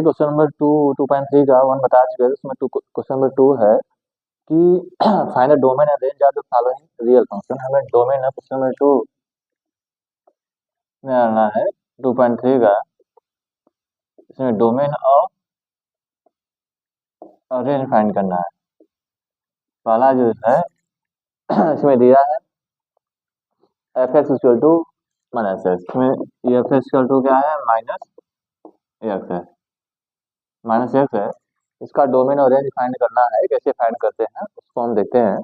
देखिए question number 2.3 का one बता चुके हैं। उसमें क्वेश्चन नंबर 2 है कि find the domain and range of the following real function. हमें डोमेन है क्वेश्चन नंबर 2 में आना है 2.3 का। इसमें डोमेन और रेंज फाइंड करना है। पहला जो है इसमें दिया है F x equal to minus X. इसमें एफ एक्स इक्वल टू क्या है, माइनस एक्स है, माइनस एक्स है। इसका डोमेन और रेंज फाइंड करना है। कैसे फाइंड करते हैं उसको हम देखते हैं।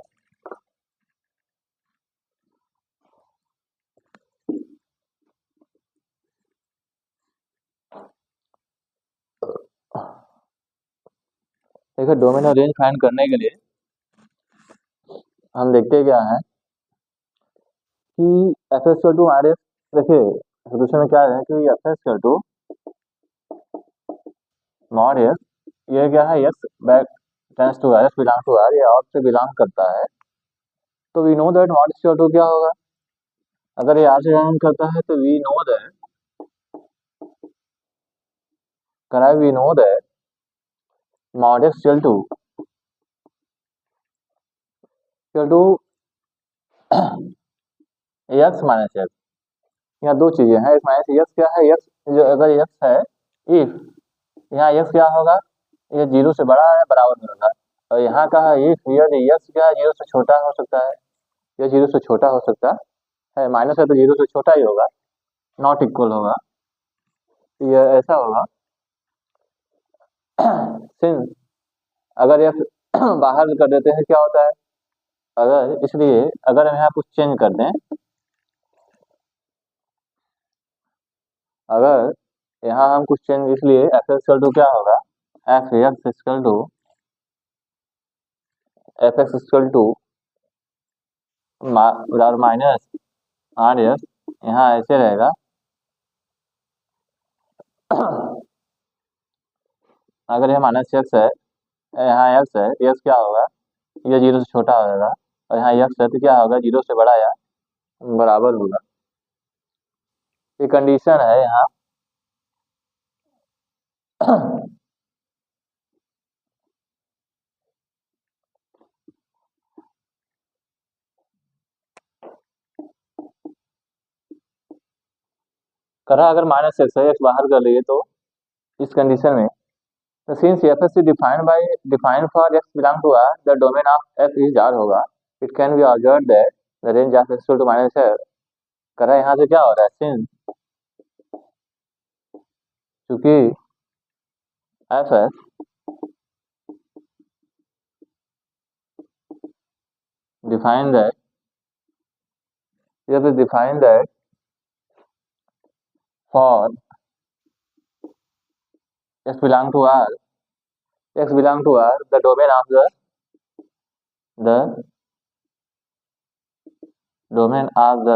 देखो डोमेन और रेंज फाइंड करने के लिए हम देखते क्या है कि f s to R f. देखिए सोल्यूशन में क्या है कि f s to mod f, ये क्या है, x back tense to R, f belong to R, ये और से बिलोंग करता है। तो we know that mod equal to क्या होगा, अगर ये आर से बिलोंग करता है तो वी नो दैट, कराए we know that mod x equal to x minus x. यहाँ दो चीजें हैं, इसमें एक्स क्या है, एक्स जो अगर एक्स है, इफ यहाँ एक्स क्या होगा, ये जीरो से बड़ा है बराबर में होगा। और यहाँ का है इफ यदि एक्स क्या है, जीरो से छोटा हो सकता है, या जीरो से छोटा हो सकता है, माइनस है तो जीरो से छोटा ही होगा, नॉट इक्वल होगा, ये ऐसा होगा। सिंस अगर एक्स बाहर कर देते हैं क्या होता है, अगर इसलिए अगर हम यहाँ कुछ चेंज कर दें, अगर यहाँ हम कुछ चेंज, इसलिए एफ एक्स टू क्या होगा, f x equal to f x equal to minus R x, यहाँ ऐसे रहेगा। अगर यह माइनस एक्स है, यहाँ एक्स है, एक्स क्या होगा, ये जीरो से छोटा होगा, और यहाँ एक्स है तो क्या होगा, जीरो से बड़ा या बराबर होगा। ये कंडीशन है यहाँ। करा अगर माइनस एक्स है, एक्स बाहर कर लिए तो इस कंडीशन में since f s defined for x belong to R, the domain of f is R होगा। It can be observed that the range of x to minus है। करा यहाँ से क्या हो रहा है, सिंस क्योंकि एफ एस डिफाइन दैट, ये define that for x belong to R, x belong to R, the domain of the domain of the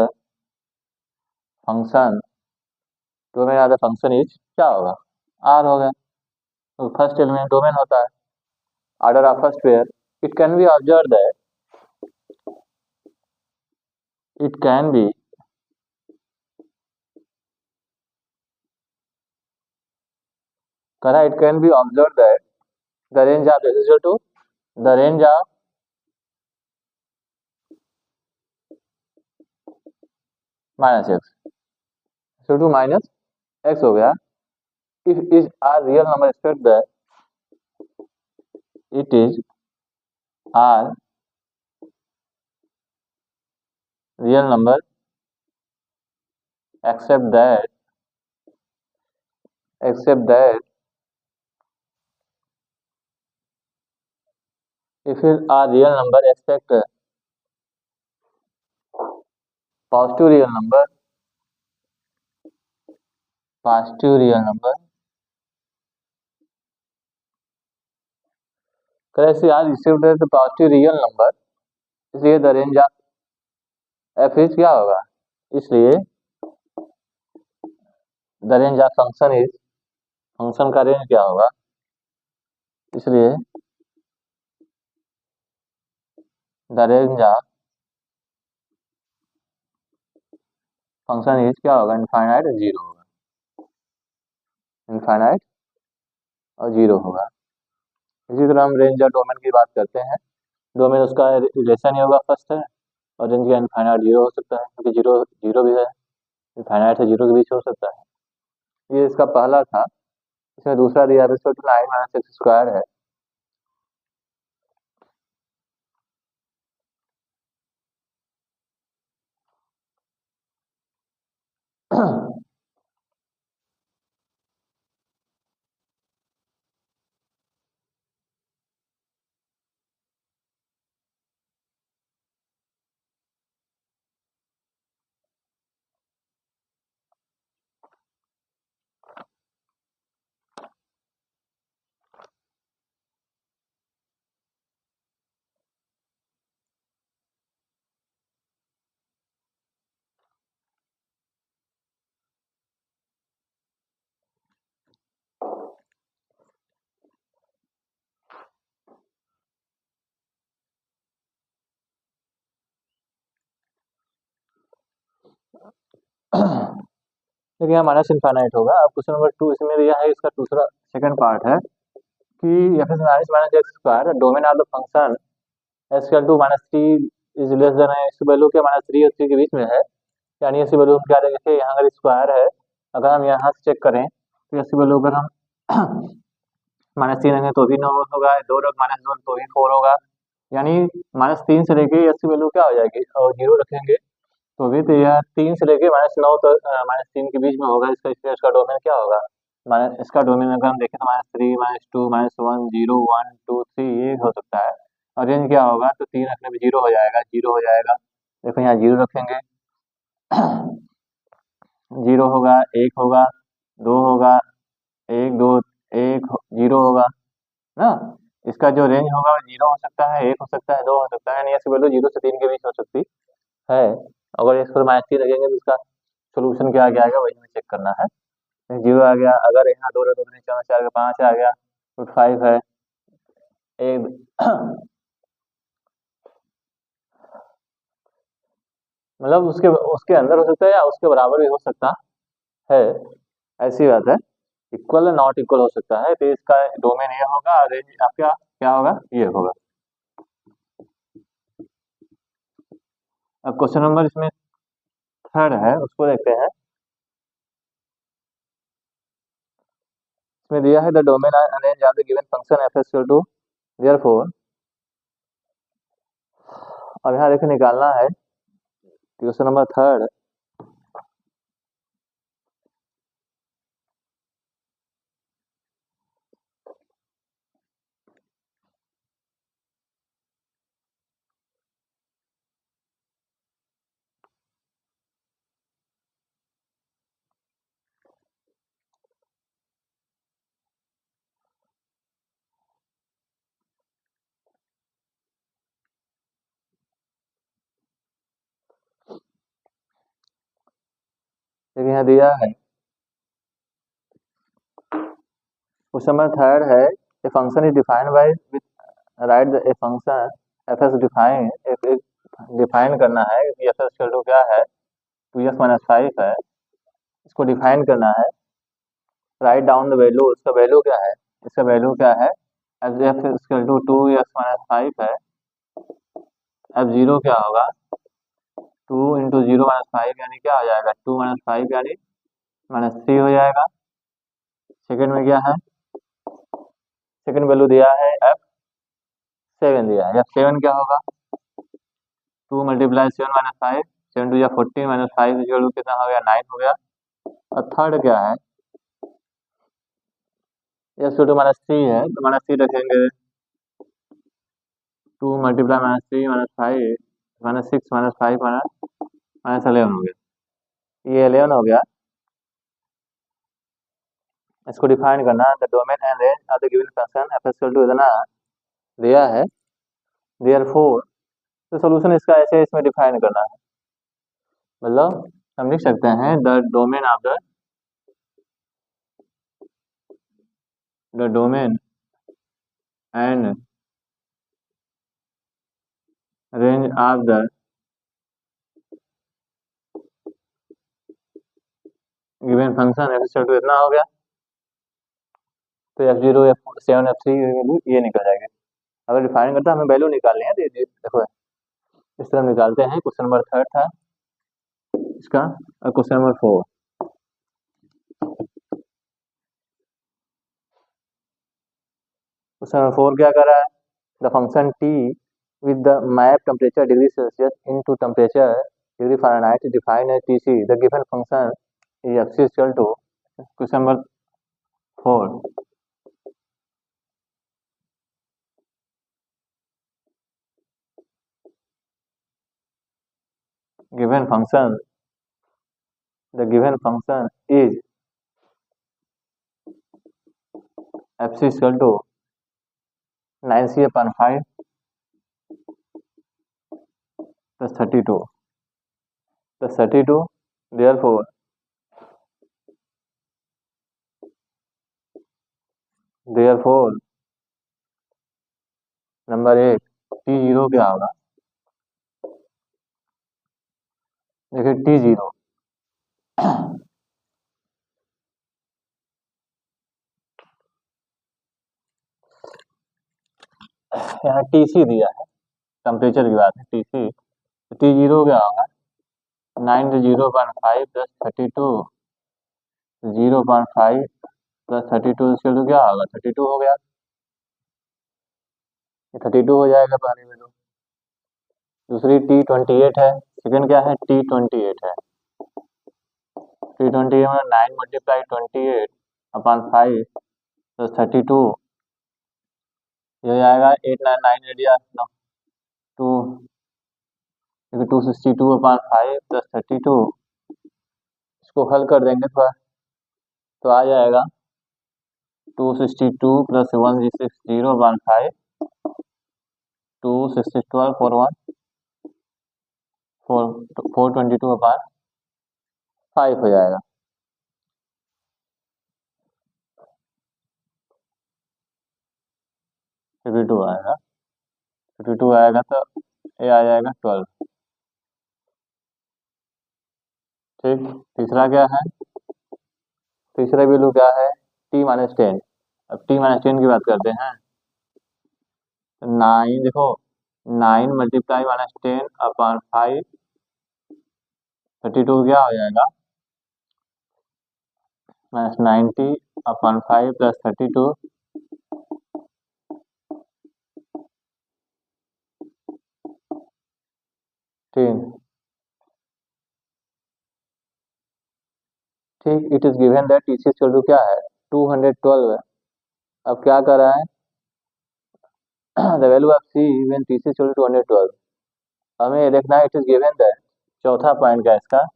function, domain of the function is क्या होगा, R होगा। तो फर्स्ट एलिमेंट डोमेन होता है, order of first pair. It can be observe that, it can be करा, it can be observe that the range of x equal to the range of minus x equal to minus x हो गया। If is R real number expect that it is R real number except that if it are real number expect positive real number, positive real number कैसे आज received है तो positive real number, इसलिए the range of f is क्या होगा, इसलिए the range of function is, function का range क्या होगा, इसलिए the range of function is क्या होगा, इनफाइनाइट जीरो होगा, इनफाइनाइट और 0 होगा। इसी तरह हम रेंज या डोमेन की बात करते हैं। डोमेन उसका रिलेशन ही होगा फर्स्ट है, और रेंज का इनफाइनाइट 0 हो सकता है, क्योंकि 0 0 भी है, इनफाइनाइट से 0 के बीच हो सकता है। ये इसका पहला था। इसमें दूसरा दिया है तो 9 माइनस एक्स स्क्वायर है। देखिए यहाँ माइनस इनफाइनाइट होगा। अब क्वेश्चन नंबर 2 इसमें दिया है, इसका दूसरा सेकंड पार्ट है कि f is minus minus x square domain of the function s equal to minus three is less than है। इसकी वैल्यू क्या माइनस 3 और 3 के बीच में है, यानी इसकी वैल्यू हम क्या देखें, यहाँ अगर स्क्वायर है, अगर हम यहाँ से चेक करें तो इसकी वैल्यू अगर हम -3 रखेंगे तो भी 9 होगा, 2 रख -2 तो भी 4 होगा, यानी -3 से लेके इसकी वैल्यू क्या हो जाएगी, और 0 रखेंगे तो भी, तो यह 3 से लेके -9 तक -3 के बीच में होगा। इसका इसलिए इसका डोमेन क्या होगा, माइनस इसका डोमेन अगर हम देखें तो -3 -2 -1 0 1 2 3 ये हो सकता है। और रेंज क्या होगा, तो 3 रखने में 0 हो जाएगा, 0 हो जाएगा। देखो यहाँ 0 रखेंगे 0 होगा, 1 होगा, 2 होगा, 1 2 1 0 होगा ना। इसका जो रेंज होगा वो 0 हो सकता है, 1 हो सकता है, 2 हो सकता है, यानी इसकी वैल्यू 0 से 3 के बीच हो सकती है। अगर इसको -3 रखेंगे तो इसका सोल्यूशन क्या आ जाएगा, वही हमें चेक करना है। 0 आ गया, अगर यहाँ 2 रहे तो 3 4 4 5 आ गया, रूट 5 है, एक मतलब उसके उसके अंदर हो सकता है या उसके बराबर भी हो सकता है, ऐसी बात है। इक्वल नॉट इक्वल हो सकता है, तो इसका डोमेन ये होगा और रेंज आपका क्या होगा, ये होगा। अब क्वेश्चन नंबर इसमें थर्ड है, उसको देखते हैं। इसमें दिया है the domain range of the given function f equal to, therefore, अब यहाँ देखिए निकालना है क्वेश्चन नंबर थर्ड। देखिए यहाँ दिया है क्वेश्चन नंबर थर्ड है, a function is defined by right a function F S define, define करना है कि एफ एस क्या है, 2x-5 है, इसको डिफाइन करना है। राइट डाउन द वैल्यू, इसका वैल्यू क्या है, इसका वैल्यू क्या है, एफ इक्वल टू 2x-5 है। अब 0 क्या होगा, 2 इंटू 0-5 यानी क्या हो जाएगा, 2-5 यानी -3 हो जाएगा। सेकंड में क्या है, सेकंड वैल्यू दिया है F7 दिया है, F7 क्या होगा, 2 मल्टीप्लाई 7-5, 7 टू या 14 -5 इक्वल टू कितना हो गया, 9 हो गया। और थर्ड क्या है, F टू -3 है तो -3 रखेंगे, 2 मल्टीप्लाई -3 -5 -6 -5 -11 हो गया, ये 11 हो गया। इसको डिफाइन करना है, the domain and range of the given function f equal to इतना दिया है, देयरफॉर, तो सॉल्यूशन इसका ऐसे इसमें डिफाइन करना है। मतलब हम लिख सकते हैं the domain of the domain and range of the given function f equal to इतना हो गया। तो F0 F7 F3 वैल्यू ये निकल जाएगी। अगर डिफाइन करता हमें वैल्यू निकालनी है तो देखो इस तरह निकालते हैं। क्वेश्चन नंबर 3 था इसका। क्वेश्चन नंबर 4, क्वेश्चन नंबर 4 क्या कर रहा है? The function t with the map temperature degree Celsius into temperature degree Fahrenheit is defined as Tc. The given function is fc is equal to, question number 4, given function, the given function is fc is equal to 9c upon 5 plus 32 plus 32, therefore number 1 T0 क्या होगा? देखिए T0 यहाँ TC दिया है, temperature की बात है TC। तो T0 क्या होगा? 9 to 0.5 plus 32, 0.5 प्लस 32 इसके तो क्या होगा? 32 हो गया, 32 हो जाएगा पहले में। तो दूसरी T28 है, सेकंड क्या है? T28 है। T28 में 9 मल्टीप्लाई 28 अपॉन 5 प्लस 32, ये हो जाएगा 8 9 9 एरिया 2, 262 अपॉन 5 प्लस 32। इसको हल कर देंगे थोड़ा तो आ जाएगा 262 प्लस 160 अपॉन 5, 260 12 4 1 422 अपॉन 5 हो जाएगा। फिफ्टी टू आएगा, 52 आएगा तो ये आ जाएगा 12। ठीक, तीसरा क्या है? तीसरा वैल्यू क्या है? T-10। अब T-10 की बात करते हैं। 9 देखो, 9 मल्टीप्लाई -10 अपॉन 5, 32 क्या हो जाएगा? -90 अपॉन 5 प्लस 32, ठीक। It is given that TC equal to क्या है? 212 है। अब क्या कर रहा है? The value of C when TC equal to 212। हमें ये देखना है, इट इज गिवन दैट, चौथा पॉइंट क्या है इसका?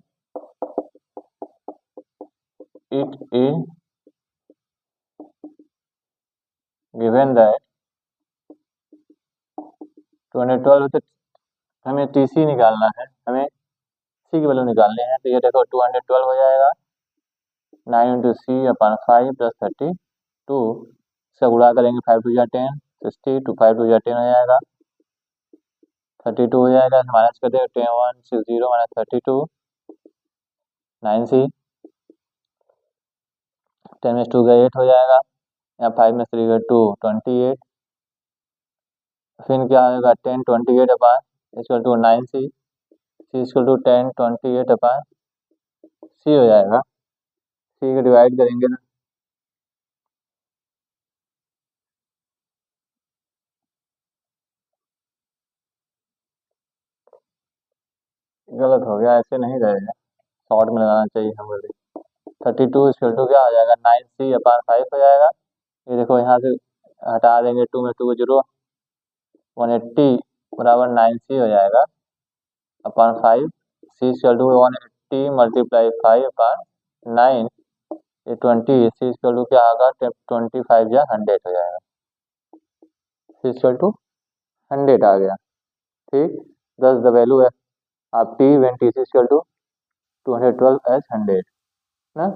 इट इज गिवन दैट 212, तो हमें TC निकालना है, हमें C की वैल्यू निकालनी है। तो ये देखो 212 हो जाएगा, 9 इंटू C अपॉन 5 प्लस 32, इसका गुणा करेंगे 5 2 10, 60 टू 5 2 10 हो जाएगा, 32 हो जाएगा। माइनस कर देंगे 10 1 6 0 माइनस 32, 9C, 10 में 2 का 8 हो जाएगा, यहाँ 5 में 3 का 2 28, फिर क्या आएगा? 10 28 upon equal to 9C, C equal to 10 28 upon C हो जाएगा। C को डिवाइड करेंगे ना, गलत हो गया, ऐसे नहीं रहेगा, शॉर्ट में लगाना चाहिए हमें। 32 इक्वल टू क्या हो जाएगा? 9C अपॉन 5 हो जाएगा। ये देखो यहाँ से हटा देंगे 2 में 2 0, 180 बराबर 9C हो जाएगा upon 5। C equal to 180 multiply 5 upon 9, ये 20, C इक्वल टू क्या होगा? 25 या 100 हो जाएगा। C इक्वल टू 100 आ गया। ठीक, दस द वैल्यू है आप T when TC equal to 212 as 100 ना।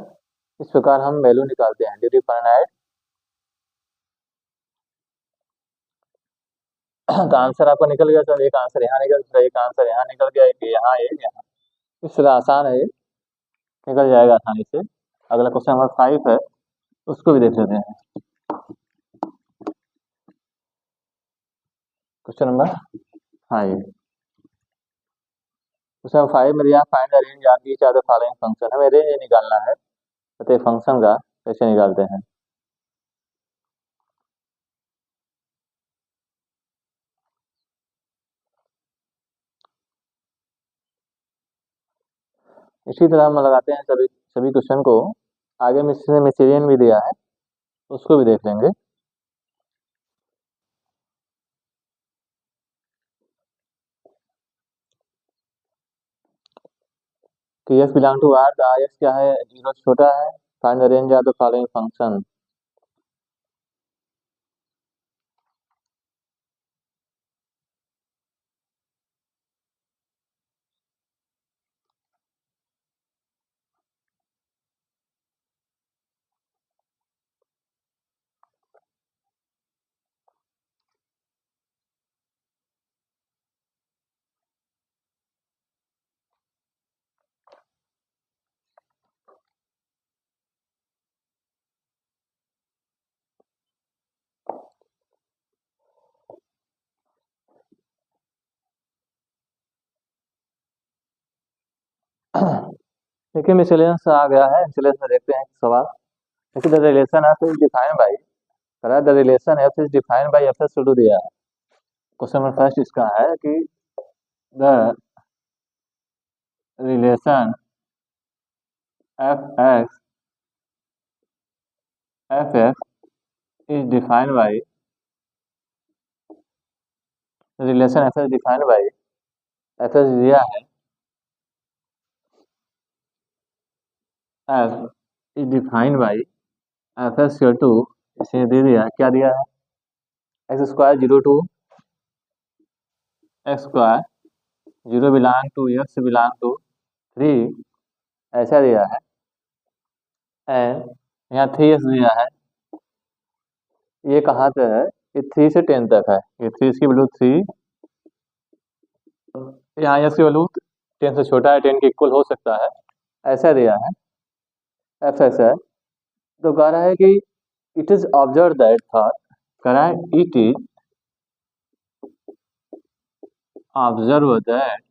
इस प्रकार हम वैल्यू निकालते हैं डिग्री फ़ारेनहाइट। तो आंसर आपका निकल गया सर, एक आंसर यहाँ निकल गया, एक आंसर यहाँ निकल गया, एक यहाँ, एक यहाँ। इस तरह आसान है, ये निकल जाएगा आसानी से। अगला क्वेश्चन नंबर 5 है, उसको भी देख लेते हैं। Question number 5। क्वेश्चन 5 में दिया find the range of each of the following function. हमें रेंज निकालना है, तो फंक्शन का कैसे निकालते हैं। इसी तरह हम लगाते हैं सभी सभी क्वेश्चन को। आगे में से मिसेरियन भी दिया है, उसको भी देख लेंगे। कि x belong to R, x क्या है, 0 से छोटा है। Find the range of the following function. देखिए मिसलेनियस आ गया है। मिसलेनियस में देखते हैं सवाल। देखिए the relation f is defined by, कह रहा है the relation f is defined by f s to दिया है। क्वेश्चन नंबर फर्स्ट इसका है कि the relation f x f x is defined by, relation F s defined by f s दिया है, f is defined by f s to, इसे दे दिया, क्या दिया है, x square 0 to x square 0 belong to x belong to 3, ऐसा दिया है। एंड यहाँ 3x दिया है। ये कहाँ से है, ये 3 से 10 तक है। ये 3 इसकी वैल्यू 3, यहाँ एक्स की वैल्यू 10 से छोटा है, 10 के इक्वल हो सकता है, ऐसा दिया है। एफ एस है, तो कह रहा है कि it is observe that thought, कह रहा है it is observe that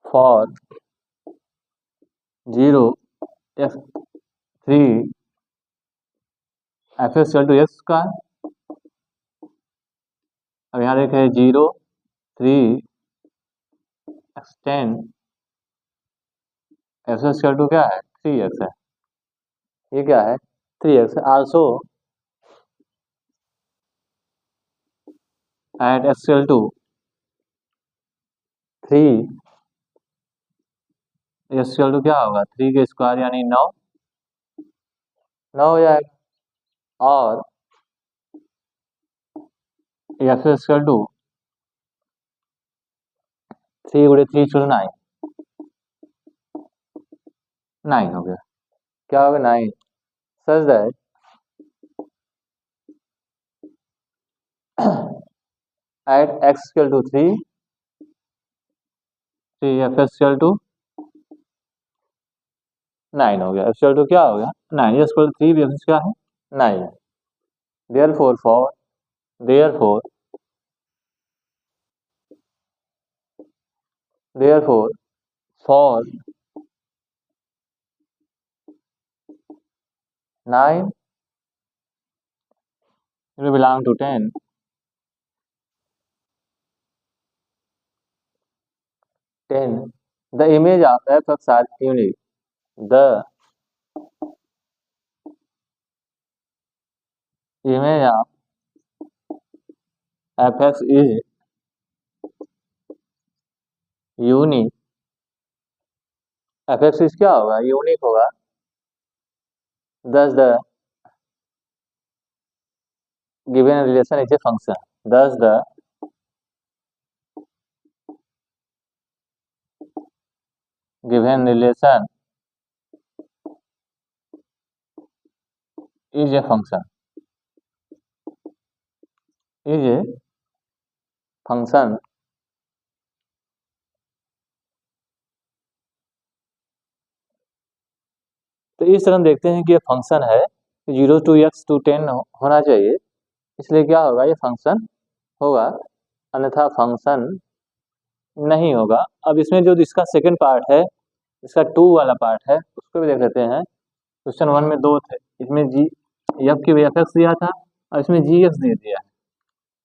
for 0 x 3 f s to x का। अब यहाँ देखे 0 3 एक्स 10, एफ एस टू क्या है, 3x है। ये क्या है, 3x है। Also at x to 3, x to क्या होगा, 3 के स्क्वायर यानी 9, 9 हो जाएगा। और एफ एस टू 3 गुड़े 3 छोड़ 9, 9 हो गया। क्या होगा, 9 such that at x to 3 f s to 9 हो गया। एफ टू क्या हो गया, 9, एक्स 3 भी क्या है, 9। Therefore for therefore therefore for 9 will belong to 10, 10 the image of fx are unique, the image of fx is unique, fx is क्या होगा, यूनिक होगा। thus the given relation is a function, thus the given relation is a function, is a function। तो इस तरह हम देखते हैं कि ये फंक्शन है 0 to x to 10 होना चाहिए, इसलिए क्या होगा, ये फंक्शन होगा, अन्यथा फंक्शन नहीं होगा। अब इसमें जो इसका सेकंड पार्ट है, इसका 2 वाला पार्ट है, उसको भी देख लेते हैं। क्वेश्चन 1 में 2 थे, इसमें जी एफ की एफ एक्स दिया था और इसमें जी एक्स दे दिया है।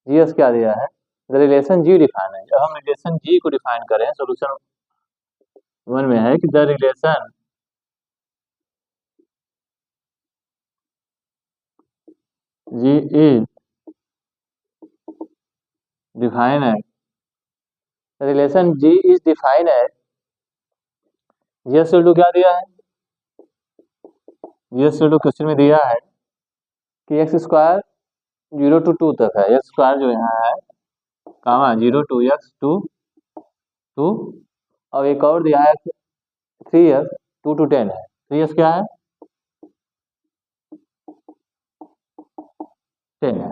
जी एक्स क्या दिया है, द रिलेशन जी डिफाइन है। जब हम रिलेशन जी को डिफाइन करें, सोल्यूशन 1 में है कि the relation g is define है, रिलेशन जी इज डिफाइन है, जी एस क्या दिया है, जी एस क्वेश्चन में दिया है कि एक्स स्क्वायर 0 to 2 तक है, एक्स स्क्वायर जो यहाँ है कामा 0 to x to 2, और एक और दिया है 3x 2 to 10 है। 3x क्या है, 10 है,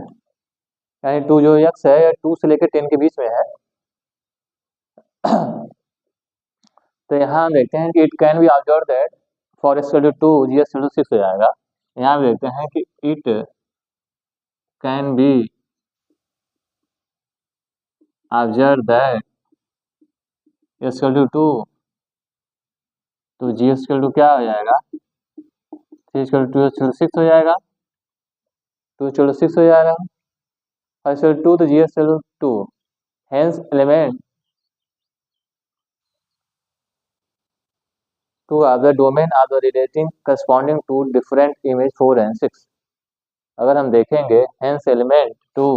यानी 2 जो x है 2 से लेकर 10 के बीच में है। तो यहाँ देखते हैं कि it can be observe that for x to 2 g s 6 हो जाएगा। यहाँ भी देखते हैं कि it can be observe that x to 2 तो जी एस क्या हो जाएगा, 3 6 हो जाएगा, 2 6 हो जाएगा, और 2 तो g s 2, hence element two of the domain of the relating corresponding to different image 4 and 6। अगर हम देखेंगे hence element two,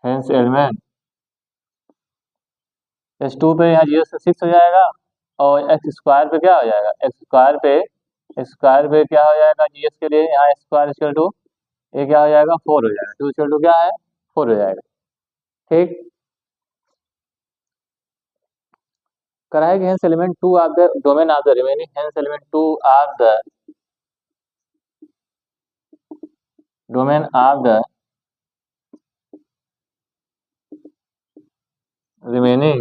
hence element s two पे यहाँ जी एस 6 हो जाएगा, और एक्स स्क्वायर पे क्या हो जाएगा, एक्स स्क्वायर पे क्या हो जाएगा जी एस के लिए, यहाँ स्क्वायर इक्वल टू ये क्या हो जाएगा 4 हो जाएगा, 2 इक्वल टू क्या है 4 हो जाएगा। ठीक, कराएंगे hence element two of the domain of the remaining, hence element two of the domain of the remaining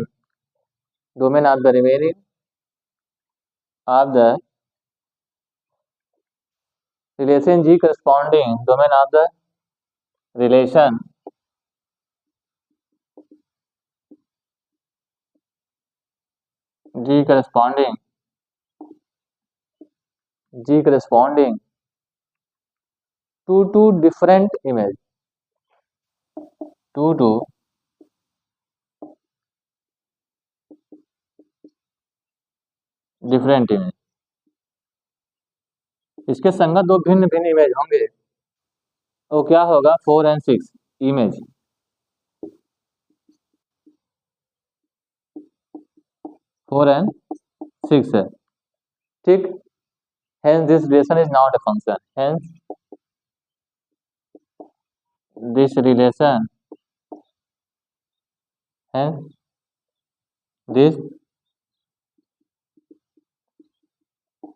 domain of the remaining of the relation G corresponding domain of the relation G corresponding to different image, to different image, इसके संगत दो भिन्न भिन्न image होंगे, तो क्या होगा 4 and 6 image, 4 and 6 है। ठीक, hence this relation is not a function, hence this relation, hence this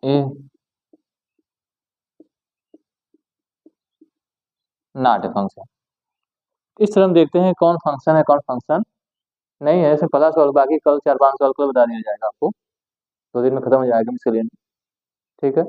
is not a function। इस तरह हम देखते हैं कौन फंक्शन है कौन फंक्शन नहीं है, ऐसे पता सॉल्व, बाकी कल 4 5 सॉल्व कर बता दिया जाएगा आपको, 2 दिन में खत्म हो जाएगा मिसलियन। ठीक है।